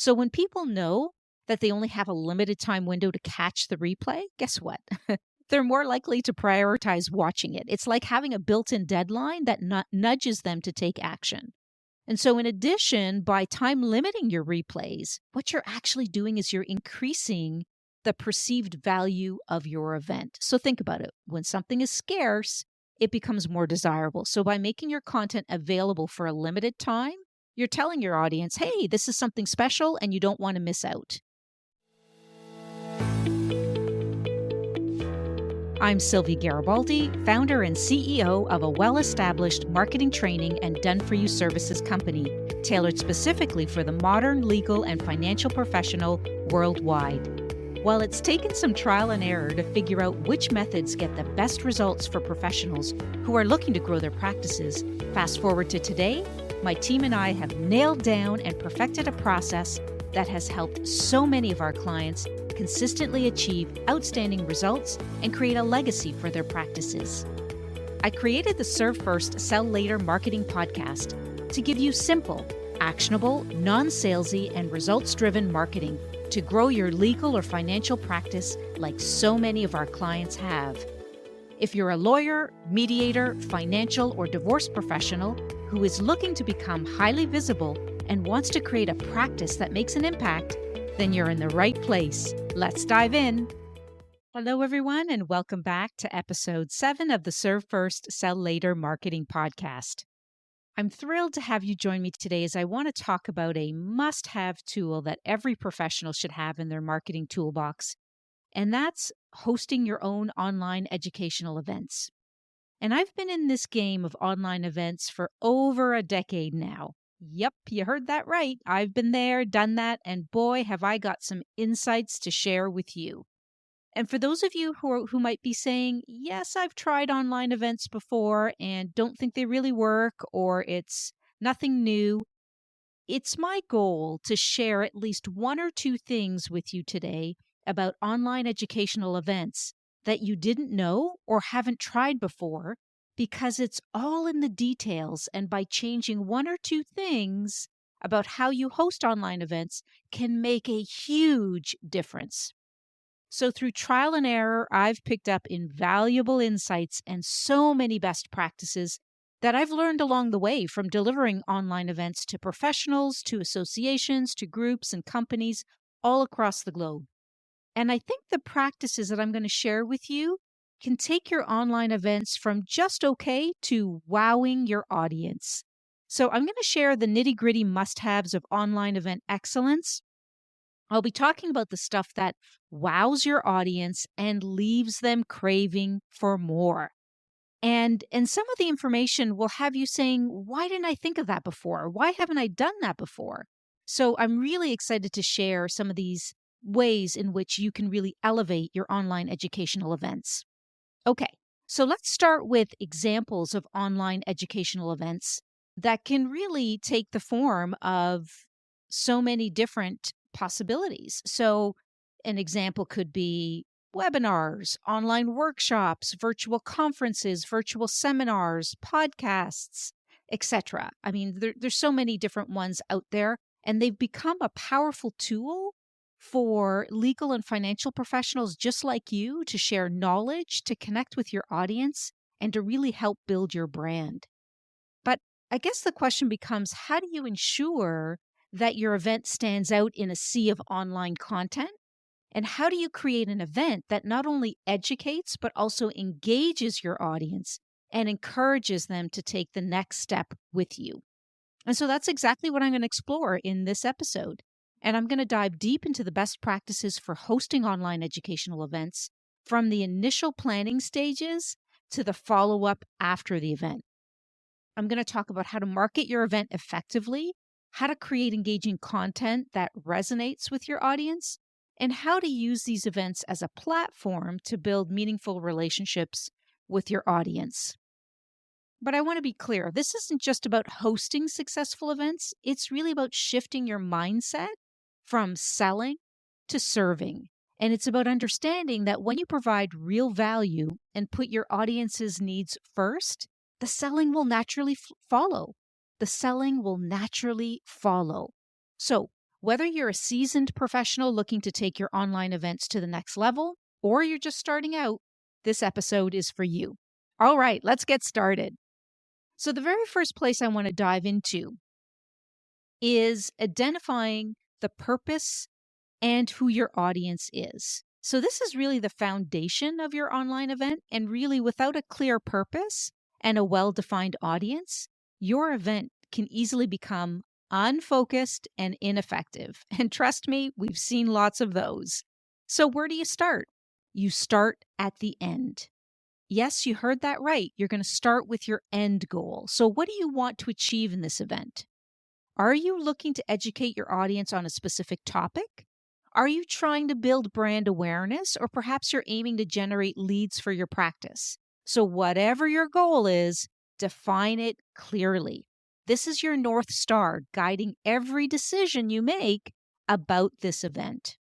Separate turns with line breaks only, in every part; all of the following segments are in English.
So when people know that they only have a limited time window to catch the replay, guess what? They're more likely to prioritize watching it. It's like having a built in deadline that nudges them to take action. And so, in addition, by time limiting your replays, what you're actually doing is you're increasing the perceived value of your event. So, think about it. When something is scarce, it becomes more desirable. So, by making your content available for a limited time, you're telling your audience, hey, this is something special and you don't want to miss out. I'm Sylvie Garibaldi, founder and CEO of a well-established marketing training and done-for-you services company, tailored specifically for the modern legal and financial professional worldwide. While it's taken some trial and error to figure out which methods get the best results for professionals who are looking to grow their practices, fast forward to today, my team and I have nailed down and perfected a process that has helped so many of our clients consistently achieve outstanding results and create a legacy for their practices. I created the Serve First, Sell Later marketing podcast to give you simple, actionable, non-salesy, and results-driven marketing to grow your legal or financial practice like so many of our clients have. If you're a lawyer, mediator, financial, or divorce professional who is looking to become highly visible and wants to create a practice that makes an impact, then you're in the right place. Let's dive in. Hello, everyone, and welcome back to episode 7 of the Serve First, Sell Later marketing podcast. I'm thrilled to have you join me today as I want to talk about a must-have tool that every professional should have in their marketing toolbox, and that's hosting your own online educational events. And I've been in this game of online events for over a decade now. Yep, you heard that right. I've been there, done that, and boy, have I got some insights to share with you. And for those of you who might be saying, yes, I've tried online events before and don't think they really work, or it's nothing new, it's my goal to share at least one or two things with you today about online educational events that you didn't know or haven't tried before, because it's all in the details, and by changing one or two things about how you host online events can make a huge difference. So through trial and error, I've picked up invaluable insights and so many best practices that I've learned along the way, from delivering online events to professionals, to associations, to groups and companies all across the globe. And I think the practices that I'm going to share with you can take your online events from just okay to wowing your audience. So I'm going to share the nitty-gritty must-haves of online event excellence. I'll be talking about the stuff that wows your audience and leaves them craving for more. And some of the information will have you saying, why didn't I think of that before? Why haven't I done that before? So I'm really excited to share some of these ways in which you can really elevate your online educational events. Okay, so let's start with examples of online educational events that can really take the form of so many different possibilities. So an example could be webinars, online workshops, virtual conferences, virtual seminars, podcasts, etc. I mean, there's so many different ones out there, and they've become a powerful tool for legal and financial professionals just like you to share knowledge, to connect with your audience, and to really help build your brand. But I guess the question becomes, how do you ensure that your event stands out in a sea of online content? And how do you create an event that not only educates, but also engages your audience and encourages them to take the next step with you? And so that's exactly what I'm going to explore in this episode. And I'm going to dive deep into the best practices for hosting online educational events, from the initial planning stages to the follow-up after the event. I'm going to talk about how to market your event effectively, how to create engaging content that resonates with your audience, and how to use these events as a platform to build meaningful relationships with your audience. But I want to be clear, this isn't just about hosting successful events. It's really about shifting your mindset from selling to serving. And it's about understanding that when you provide real value and put your audience's needs first, the selling will naturally follow. The selling will naturally follow. So Whether you're a seasoned professional looking to take your online events to the next level, or you're just starting out, this episode is for you. All right, let's get started. So, the very first place I want to dive into is identifying the purpose and who your audience is. So, this is really the foundation of your online event. And really, without a clear purpose and a well defined audience, your event can easily become unfocused and ineffective. And trust me, we've seen lots of those. So, where do you start? You start at the end. Yes, you heard that right. You're going to start with your end goal. So, what do you want to achieve in this event? Are you looking to educate your audience on a specific topic? Are you trying to build brand awareness, or perhaps you're aiming to generate leads for your practice? So, whatever your goal is, define it clearly. This is your North Star guiding every decision you make about this event.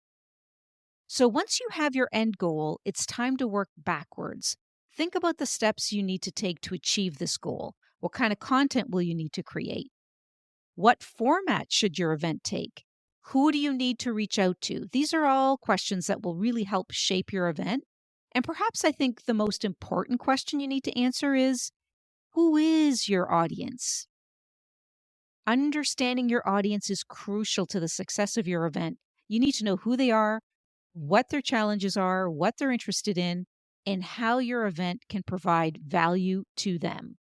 So, once you have your end goal, it's time to work backwards. Think about the steps you need to take to achieve this goal. What kind of content will you need to create? What format should your event take? Who do you need to reach out to? These are all questions that will really help shape your event. And perhaps I think the most important question you need to answer is, who is your audience? Understanding your audience is crucial to the success of your event. You need to know who they are, what their challenges are, what they're interested in, and how your event can provide value to them.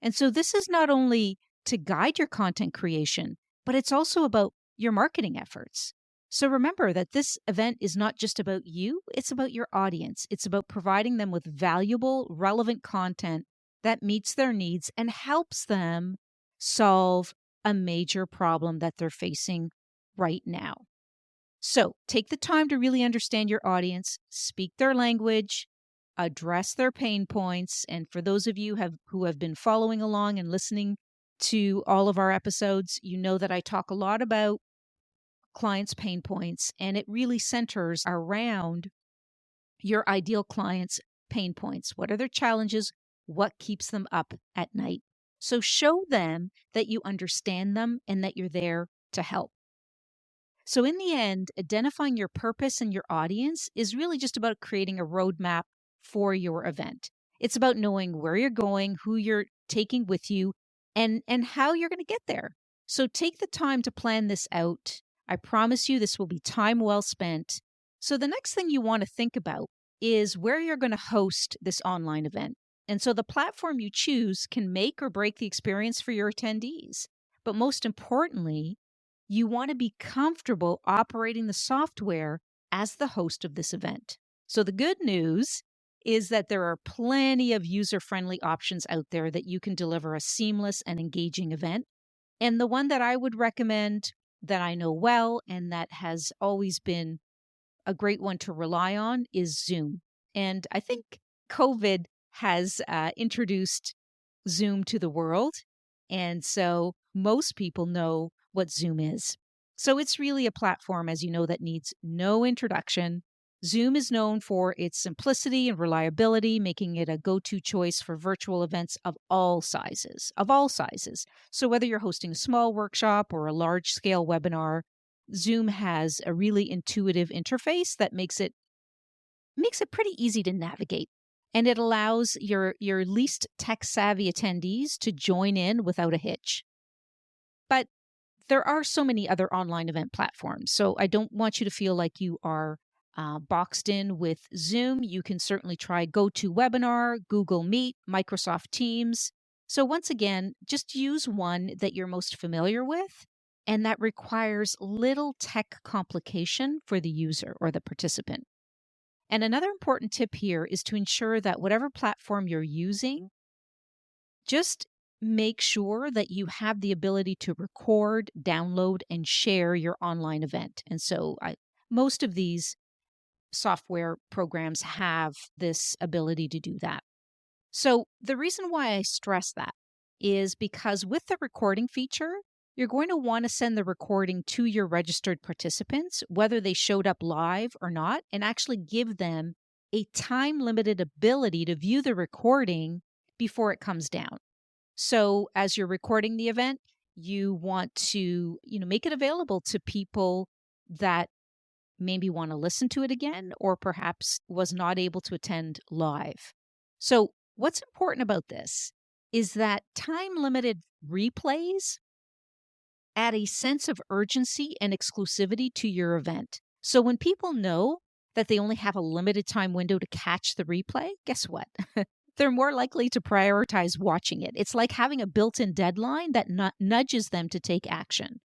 And so this is not only to guide your content creation, but it's also about your marketing efforts. So remember that this event is not just about you, it's about your audience. It's about providing them with valuable, relevant content that meets their needs and helps them solve a major problem that they're facing right now. So take the time to really understand your audience, speak their language, address their pain points. And for those of you who have been following along and listening to all of our episodes, you know that I talk a lot about clients' pain points, and it really centers around your ideal clients' pain points. What are their challenges? What keeps them up at night? So show them that you understand them and that you're there to help. So in the end, identifying your purpose and your audience is really just about creating a roadmap for your event. It's about knowing where you're going, who you're taking with you, and how you're going to get there. So take the time to plan this out. I promise you this will be time well spent. So the next thing you want to think about is where you're going to host this online event. And so the platform you choose can make or break the experience for your attendees. But most importantly, you want to be comfortable operating the software as the host of this event. So the good news is that there are plenty of user-friendly options out there that you can deliver a seamless and engaging event. And the one that I would recommend, that I know well and that has always been a great one to rely on, is Zoom. And I think COVID has introduced Zoom to the world. And so most people know what Zoom is. So it's really a platform, as you know, that needs no introduction. Zoom is known for its simplicity and reliability, making it a go-to choice for virtual events of all sizes, So whether you're hosting a small workshop or a large-scale webinar, Zoom has a really intuitive interface that makes it pretty easy to navigate. And it allows your least tech-savvy attendees to join in without a hitch. But there are so many other online event platforms, so I don't want you to feel like you are boxed in with Zoom. You can certainly try GoToWebinar, Google Meet, Microsoft Teams. So once again, just use one that you're most familiar with and that requires little tech complication for the user or the participant. And another important tip here is to ensure that whatever platform you're using, just make sure that you have the ability to record, download, and share your online event. And so most of these software programs have this ability to do that. So the reason why I stress that is because with the recording feature, you're going to want to send the recording to your registered participants, whether they showed up live or not, and actually give them a time-limited ability to view the recording before it comes down. So as you're recording the event, You want to, make it available to people that maybe want to listen to it again or perhaps was not able to attend live. So, what's important about this is that time limited replays add a sense of urgency and exclusivity to your event. So, when people know that they only have a limited time window to catch the replay, guess what? They're more likely to prioritize watching it. It's like having a built in deadline that nudges them to take action.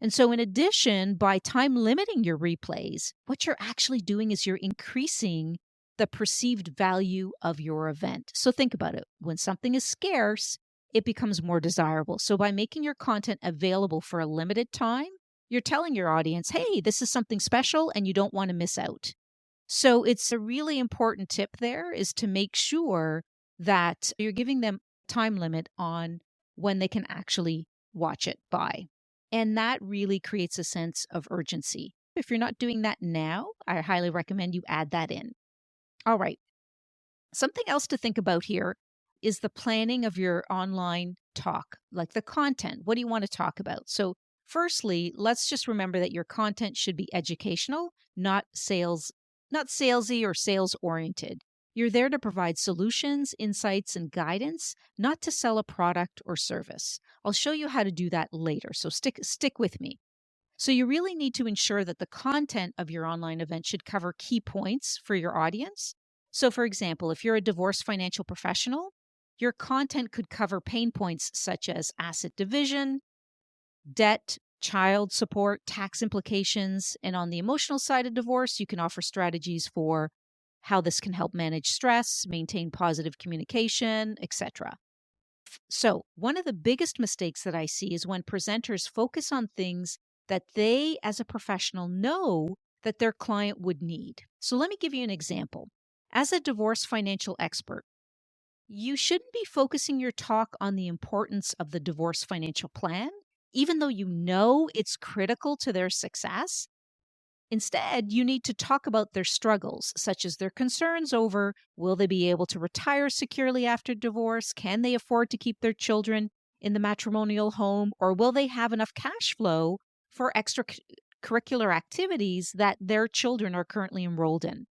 And so, in addition, by time limiting your replays, what you're actually doing is you're increasing the perceived value of your event. So, think about it. When something is scarce, it becomes more desirable. So, by making your content available for a limited time, you're telling your audience, hey, this is something special and you don't want to miss out. So, it's a really important tip there is to make sure that you're giving them time limit on when they can actually watch it by. And that really creates a sense of urgency. If you're not doing that now, I highly recommend you add that in. All right. Something else to think about here is the planning of your online talk, like the content. What do you want to talk about? So, firstly, let's just remember that your content should be educational, not salesy or sales oriented. You're there to provide solutions, insights, and guidance, not to sell a product or service. I'll show you how to do that later, so stick with me. So you really need to ensure that the content of your online event should cover key points for your audience. So for example, if you're a divorce financial professional, your content could cover pain points such as asset division, debt, child support, tax implications, and on the emotional side of divorce, you can offer strategies for how this can help manage stress, maintain positive communication, etc. So, one of the biggest mistakes that I see is when presenters focus on things that they, as a professional, know that their client would need. So, let me give you an example. As a divorce financial expert, you shouldn't be focusing your talk on the importance of the divorce financial plan, even though you know it's critical to their success. Instead, you need to talk about their struggles, such as their concerns over will they be able to retire securely after divorce? Can they afford to keep their children in the matrimonial home? Or will they have enough cash flow for extracurricular activities that their children are currently enrolled in?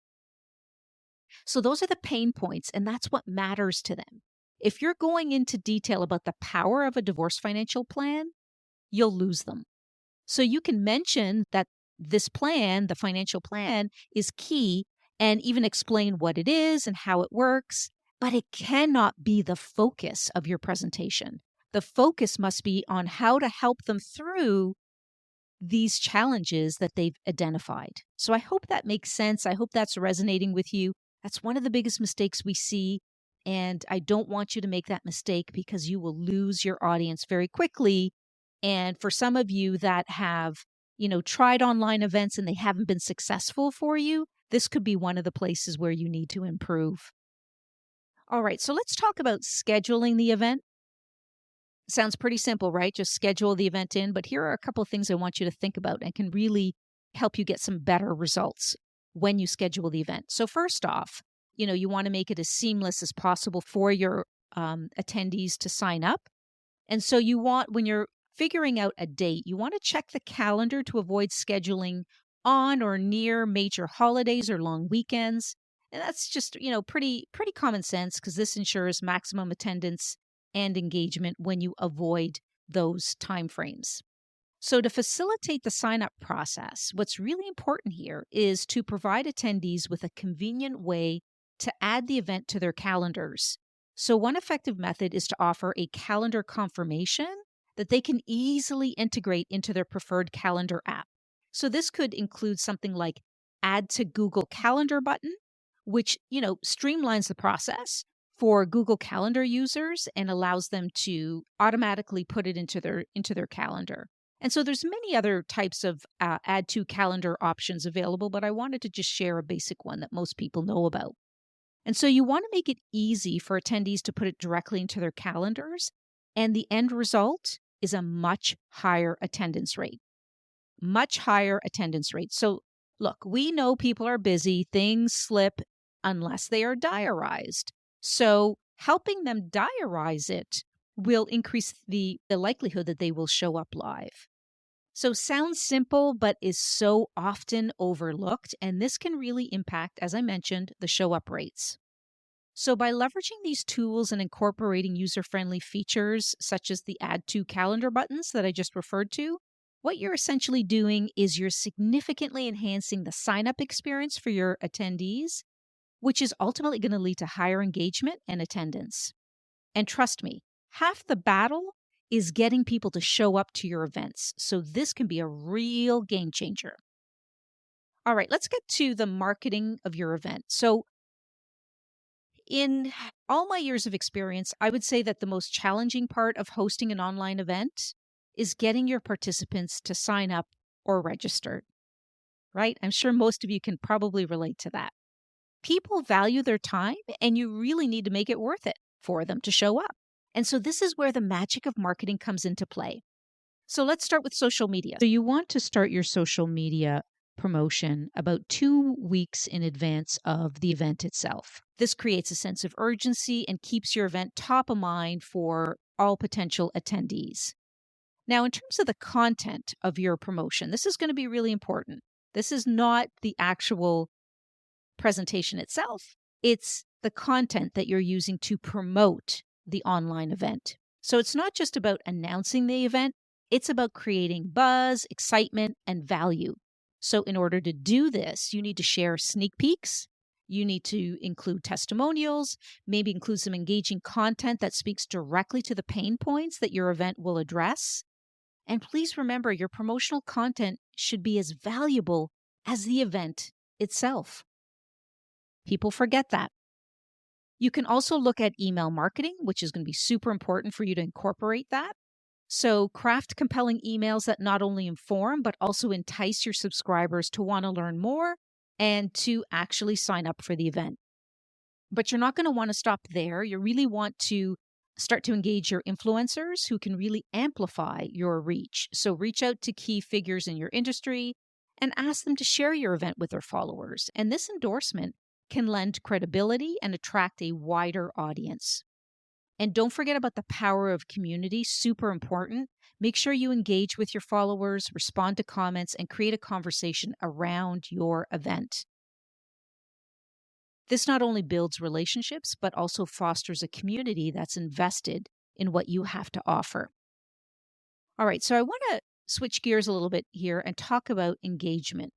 So, those are the pain points, and that's what matters to them. If you're going into detail about the power of a divorce financial plan, you'll lose them. So you can mention that this plan, the financial plan, is key and even explain what it is and how it works, but it cannot be the focus of your presentation. The focus must be on how to help them through these challenges that they've identified. So I hope that makes sense. I hope that's resonating with you. That's one of the biggest mistakes we see. And I don't want you to make that mistake because you will lose your audience very quickly. And for some of you that have, tried online events and they haven't been successful for you, this could be one of the places where you need to improve. All right, so let's talk about scheduling the event. Sounds pretty simple, right? Just schedule the event in. But here are a couple of things I want you to think about and can really help you get some better results when you schedule the event. So first off, you want to make it as seamless as possible for your attendees to sign up. And so when you're figuring out a date, you want to check the calendar to avoid scheduling on or near major holidays or long weekends. And that's just, pretty common sense because this ensures maximum attendance and engagement when you avoid those timeframes. So to facilitate the sign-up process, what's really important here is to provide attendees with a convenient way to add the event to their calendars. So one effective method is to offer a calendar confirmation that they can easily integrate into their preferred calendar app. So this could include something like add to Google Calendar button, which, streamlines the process for Google Calendar users and allows them to automatically put it into their calendar. And so there's many other types of add to calendar options available, but I wanted to just share a basic one that most people know about. And so you want to make it easy for attendees to put it directly into their calendars, and the end result is a much higher attendance rate. Much higher attendance rate. So look, we know people are busy, things slip unless they are diarized. So helping them diarize it will increase the likelihood that they will show up live. So sounds simple, but is so often overlooked. And this can really impact, as I mentioned, the show up rates. So by leveraging these tools and incorporating user-friendly features such as the add to calendar buttons that I just referred to, what you're essentially doing is you're significantly enhancing the sign-up experience for your attendees, which is ultimately going to lead to higher engagement and attendance. And trust me, half the battle is getting people to show up to your events. So this can be a real game changer. All right, let's get to the marketing of your event. So in all my years of experience, I would say that the most challenging part of hosting an online event is getting your participants to sign up or register, right? I'm sure most of you can probably relate to that. People value their time, and you really need to make it worth it for them to show up. And so this is where the magic of marketing comes into play. So let's start with social media. So you want to start your social media promotion about 2 weeks in advance of the event itself. This creates a sense of urgency and keeps your event top of mind for all potential attendees. Now, in terms of the content of your promotion, this is going to be really important. This is not the actual presentation itself, it's the content that you're using to promote the online event. So it's not just about announcing the event, it's about creating buzz, excitement, and value. So in order to do this, you need to share sneak peeks. You need to include testimonials, maybe include some engaging content that speaks directly to the pain points that your event will address. And please remember, your promotional content should be as valuable as the event itself. People forget that. You can also look at email marketing, which is going to be super important for you to incorporate that. So craft compelling emails that not only inform, but also entice your subscribers to want to learn more and to actually sign up for the event. But you're not going to want to stop there. You really want to start to engage your influencers who can really amplify your reach. So reach out to key figures in your industry and ask them to share your event with their followers. And this endorsement can lend credibility and attract a wider audience. And don't forget about the power of community, super important. Make sure you engage with your followers, respond to comments, and create a conversation around your event. This not only builds relationships, but also fosters a community that's invested in what you have to offer. All right, so I want to switch gears a little bit here and talk about engagement.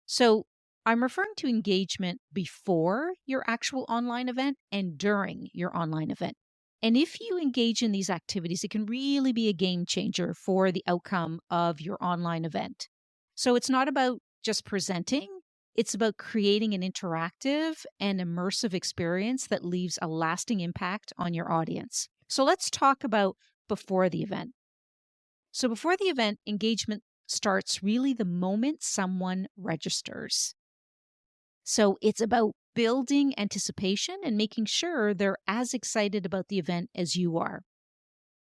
So I'm referring to engagement before your actual online event and during your online event. And if you engage in these activities, it can really be a game changer for the outcome of your online event. So it's not about just presenting, it's about creating an interactive and immersive experience that leaves a lasting impact on your audience. So let's talk about before the event. So before the event, engagement starts really the moment someone registers. So it's about building anticipation and making sure they're as excited about the event as you are.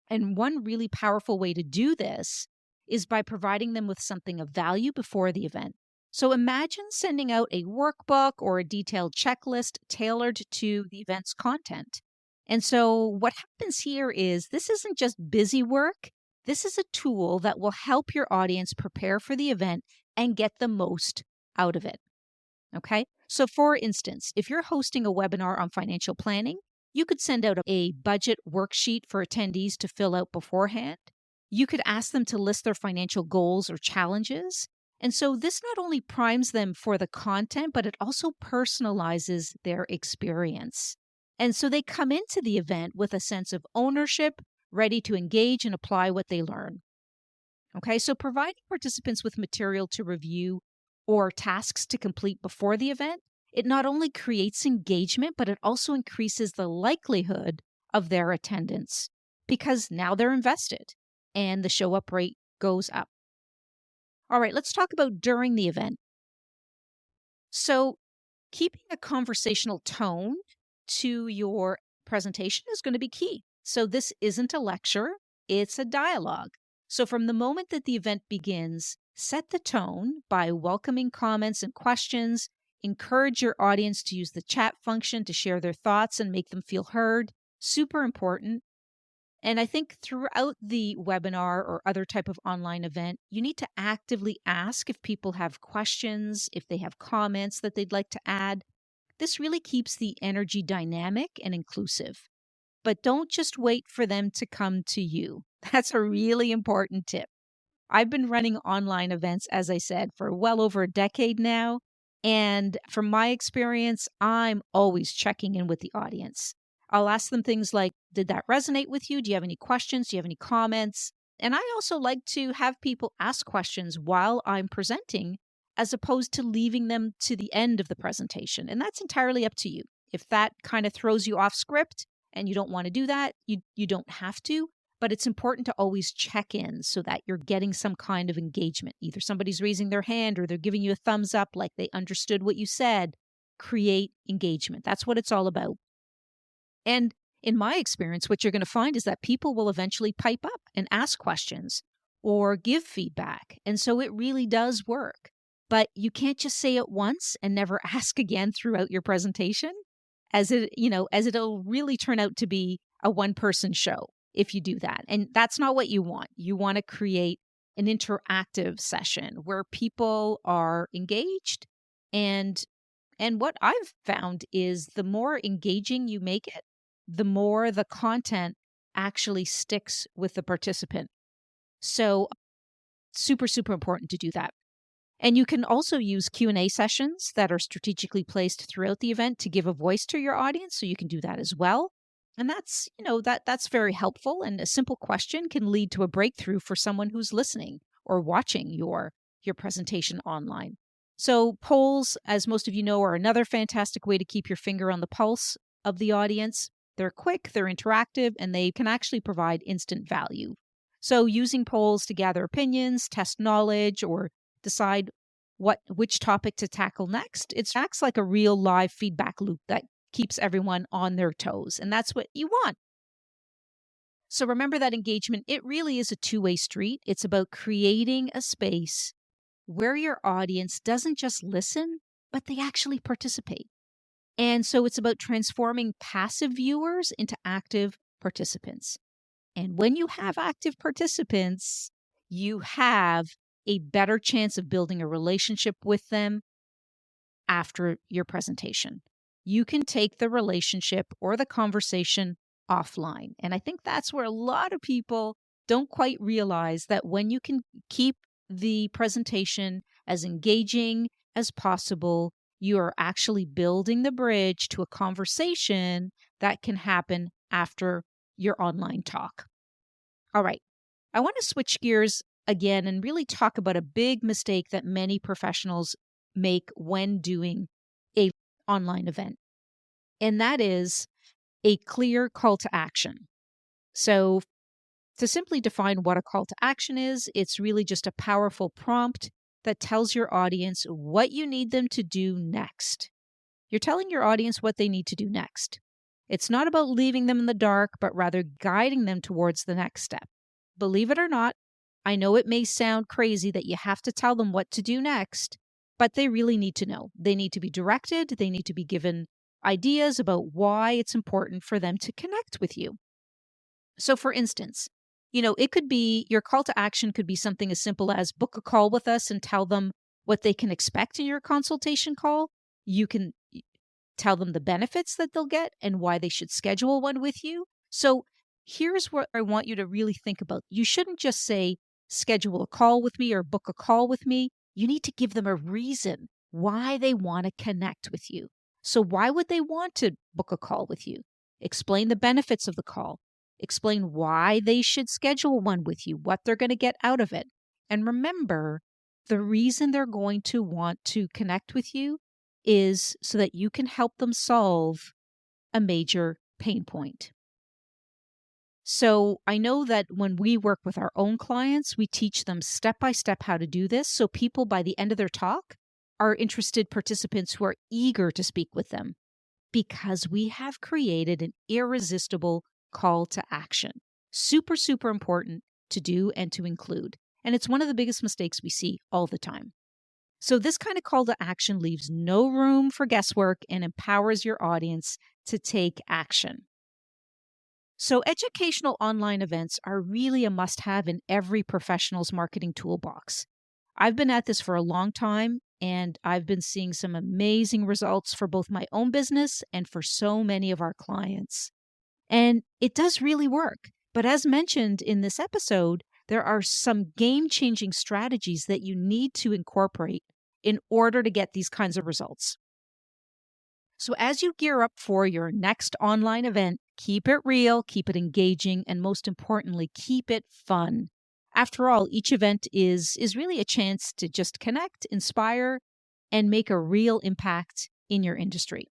And one really powerful way to do this is by providing them with something of value before the event. So imagine sending out a workbook or a detailed checklist tailored to the event's content. And so what happens here is this isn't just busy work. This is a tool that will help your audience prepare for the event and get the most out of it. Okay. So for instance, if you're hosting a webinar on financial planning, you could send out a budget worksheet for attendees to fill out beforehand. You could ask them to list their financial goals or challenges. And so this not only primes them for the content, but it also personalizes their experience. And so they come into the event with a sense of ownership, ready to engage and apply what they learn. Okay, so providing participants with material to review or tasks to complete before the event, it not only creates engagement, but it also increases the likelihood of their attendance because now they're invested and the show up rate goes up. All right, let's talk about during the event. So keeping a conversational tone to your presentation is going to be key. So this isn't a lecture, it's a dialogue. So from the moment that the event begins, set the tone by welcoming comments and questions. Encourage your audience to use the chat function to share their thoughts and make them feel heard. Super important. And I think throughout the webinar or other type of online event, you need to actively ask if people have questions, if they have comments that they'd like to add. This really keeps the energy dynamic and inclusive. But don't just wait for them to come to you. That's a really important tip. I've been running online events, as I said, for well over a decade now. And from my experience, I'm always checking in with the audience. I'll ask them things like, did that resonate with you? Do you have any questions? Do you have any comments? And I also like to have people ask questions while I'm presenting, as opposed to leaving them to the end of the presentation. And that's entirely up to you. If that kind of throws you off script and you don't want to do that, you don't have to. But it's important to always check in so that you're getting some kind of engagement. Either somebody's raising their hand or they're giving you a thumbs up like they understood what you said. Create engagement. That's what it's all about. And in my experience, what you're going to find is that people will eventually pipe up and ask questions or give feedback. And so it really does work. But you can't just say it once and never ask again throughout your presentation, as it'll really turn out to be a one-person show if you do that. And that's not what you want. You want to create an interactive session where people are engaged. And what I've found is the more engaging you make it, the more the content actually sticks with the participant. So super, super important to do that. And you can also use Q&A sessions that are strategically placed throughout the event to give a voice to your audience. So you can do that as well. And that's very helpful. And a simple question can lead to a breakthrough for someone who's listening or watching your presentation online. So polls, as most of you know, are another fantastic way to keep your finger on the pulse of the audience. They're quick, they're interactive, and they can actually provide instant value. So using polls to gather opinions, test knowledge, or decide which topic to tackle next, it acts like a real live feedback loop that keeps everyone on their toes. And that's what you want. So remember that engagement, it really is a two-way street. It's about creating a space where your audience doesn't just listen, but they actually participate. And so it's about transforming passive viewers into active participants. And when you have active participants, you have a better chance of building a relationship with them after your presentation. You can take the relationship or the conversation offline. And I think that's where a lot of people don't quite realize that when you can keep the presentation as engaging as possible, you are actually building the bridge to a conversation that can happen after your online talk. All right, I want to switch gears again and really talk about a big mistake that many professionals make when doing a online event. And that is a clear call to action. So to simply define what a call to action is, it's really just a powerful prompt that tells your audience what you need them to do next. You're telling your audience what they need to do next. It's not about leaving them in the dark, but rather guiding them towards the next step. Believe it or not, I know it may sound crazy that you have to tell them what to do next, but they really need to know. They need to be directed. They need to be given ideas about why it's important for them to connect with you. So for instance, it could be your call to action could be something as simple as book a call with us and tell them what they can expect in your consultation call. You can tell them the benefits that they'll get and why they should schedule one with you. So here's what I want you to really think about. You shouldn't just say, schedule a call with me or book a call with me. You need to give them a reason why they want to connect with you. So why would they want to book a call with you? Explain the benefits of the call. Explain why they should schedule one with you, what they're going to get out of it. And remember, the reason they're going to want to connect with you is so that you can help them solve a major pain point. So I know that when we work with our own clients, we teach them step by step how to do this. So people by the end of their talk are interested participants who are eager to speak with them because we have created an irresistible call to action. Super, super important to do and to include. And it's one of the biggest mistakes we see all the time. So this kind of call to action leaves no room for guesswork and empowers your audience to take action. So, educational online events are really a must have in every professional's marketing toolbox. I've been at this for a long time and I've been seeing some amazing results for both my own business and for so many of our clients. And it does really work. But as mentioned in this episode, there are some game changing strategies that you need to incorporate in order to get these kinds of results. So, as you gear up for your next online event, keep it real, keep it engaging, and most importantly, keep it fun. After all, each event is really a chance to just connect, inspire, and make a real impact in your industry.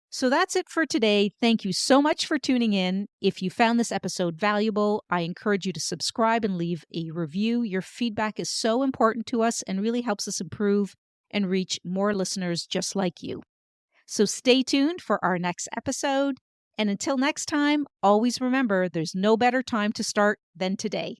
So that's it for today. Thank you so much for tuning in. If you found this episode valuable, I encourage you to subscribe and leave a review. Your feedback is so important to us and really helps us improve and reach more listeners just like you. So stay tuned for our next episode. And until next time, always remember there's no better time to start than today.